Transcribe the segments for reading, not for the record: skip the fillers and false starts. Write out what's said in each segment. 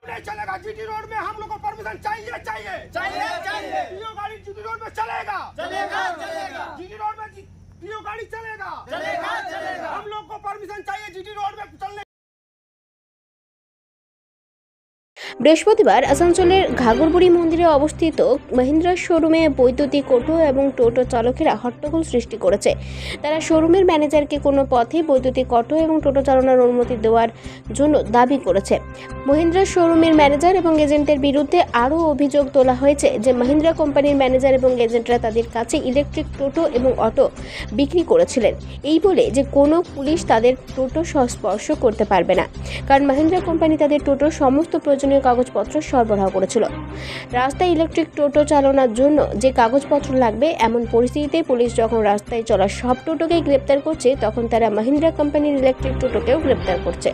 नहीं चलेगा। GT road में हम लोग को परमिशन चाहिए चाहिए चाहिए चाहिए। पीओ गाड़ी जीटी रोड में चलेगा चलेगा चलेगा। जीटी रोड में पीओ गाड़ी चलेगा चलेगा चलेगा। हम लोग को परमिशन चाहिए जीटी रोड में चलने। বৃহস্পতিবার আসানসোলের ঘাগরবুড়ি মন্দিরে অবস্থিত মহিন্দ্রার শোরুমে বৈদ্যুতিক অটো এবং টোটো চালকেরা হট্টগোল সৃষ্টি করেছে। তারা শোরুমের ম্যানেজারকে কোনো পথে বৈদ্যুতিক অটো এবং টোটো চালানোর অনুমতি দেওয়ার জন্য দাবি করেছে। মহিন্দ্রার শোরুমের ম্যানেজার এবং এজেন্টের বিরুদ্ধে আরও অভিযোগ তোলা হয়েছে যে মহিন্দ্রা কোম্পানির ম্যানেজার এবং এজেন্টরা তাদের কাছে ইলেকট্রিক টোটো এবং অটো বিক্রি করেছিলেন, এই বলে যে কোনো পুলিশ তাদের টোটো স্পর্শ করতে পারবে না, কারণ মহিন্দ্রা কোম্পানি তাদের টোটোর সমস্ত প্রয়োজনীয় কাগজপত্র সরবরাহ করেছিল। রাস্তায় ইলেকট্রিক টোটো চালানোর জন্য যে কাগজপত্র লাগবে, এমন পরিস্থিতিতে পুলিশ যখন রাস্তায় চলা সব টোটোকেই গ্রেপ্তার করছে, তখন তারা মহিন্দ্রা কোম্পানির ইলেকট্রিক টোটোকেও গ্রেপ্তার করছে।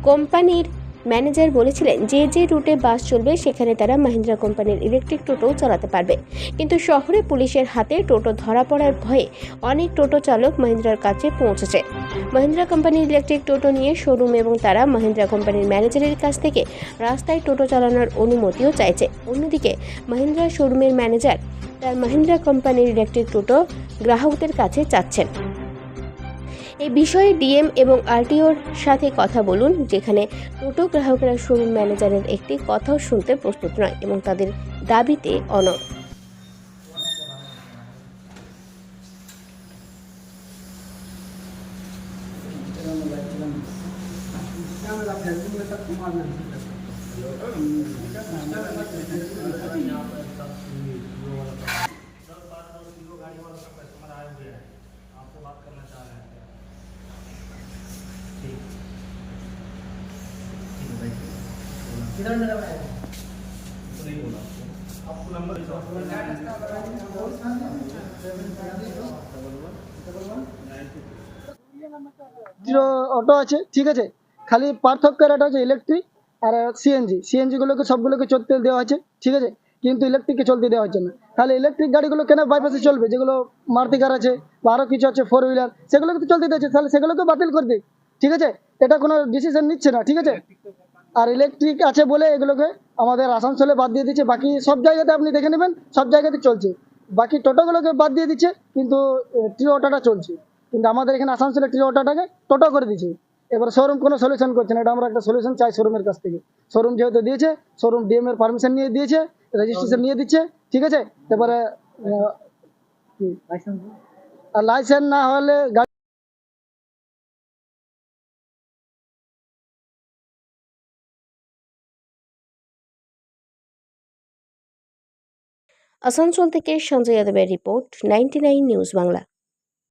কোম্পানির ম্যানেজার বলেছিলেন যে যে রুটে বাস চলবে সেখানে তারা মহিন্দ্রা কোম্পানির ইলেকট্রিক টোটোও চালাতে পারবে, কিন্তু শহরে পুলিশের হাতে টোটো ধরা পড়ার ভয়ে অনেক টোটো চালক মহিন্দ্রার কাছে পৌঁছেছে। মহিন্দ্রা কোম্পানির ইলেকট্রিক টোটো নিয়ে শোরুম এবং তারা মহিন্দ্রা কোম্পানির ম্যানেজারের কাছ থেকে রাস্তায় টোটো চালানোর অনুমতিও চাইছে। অন্যদিকে মহিন্দ্রা শোরুমের ম্যানেজার তার মহিন্দ্রা কোম্পানির ইলেকট্রিক টোটো গ্রাহকদের কাছে চাচ্ছেন। এই বিষয়ে ডিএম এবং আরটিওর সাথে কথা বলুন, যেখানে টোটো গ্রাহকরা শোরুম ম্যানেজারের একটি কথাও শুনতে প্রস্তুত নয় এবং তাদের দাবিতে অনড়। किधर मेरा है तो नहीं बोला आपको नंबर অটো আছে, ঠিক আছে। খালি পার্থক্যের এটা হচ্ছে ইলেকট্রিক আর সিএনজিগুলোকে সবগুলোকে চলতে দেওয়া হচ্ছে, ঠিক আছে, কিন্তু ইলেকট্রিককে চলতে দেওয়া হচ্ছে না। তাহলে ইলেকট্রিক গাড়িগুলো কেন বাইপাসে চলবে? যেগুলো মারুতি কার আছে বা আরও কিছু আছে 4 হুইলার, সেগুলোকে তো চলতে দিচ্ছে, তাহলে সেগুলোকে বাতিল করে দিক, ঠিক আছে। এটা কোনো ডিসিশন নিচ্ছে না, ঠিক আছে। আর ইলেকট্রিক আছে বলে এগুলোকে আমাদের আসানসোলে বাদ দিয়ে দিচ্ছে। বাকি সব জায়গাতে আপনি দেখে নেবেন, সব জায়গাতে চলছে। বাকি টোটোগুলোকে বাদ দিয়ে দিচ্ছে, কিন্তু ট্রি অটোটা চলছে। কিন্তু আমাদের এখানে আসানসোলে ট্রি অটোটাকে টোটো করে দিচ্ছে। এবার শোরুম কোনো সলিউশন করছে না। এটা আমরা একটা সলিউশন চাই শোরুমের কাছ থেকে। শোরুম যেহেতু দিয়েছে, শোরুম ডিএম এর পারমিশন নিয়ে দিয়েছে, রেজিস্ট্রেশন নিয়ে দিচ্ছে, ঠিক আছে। এবারে আর লাইসেন্স না হলে আসানসোল থেকে সঞ্জয় যাদবের রিপোর্ট, 99 নিউজ বাংলা।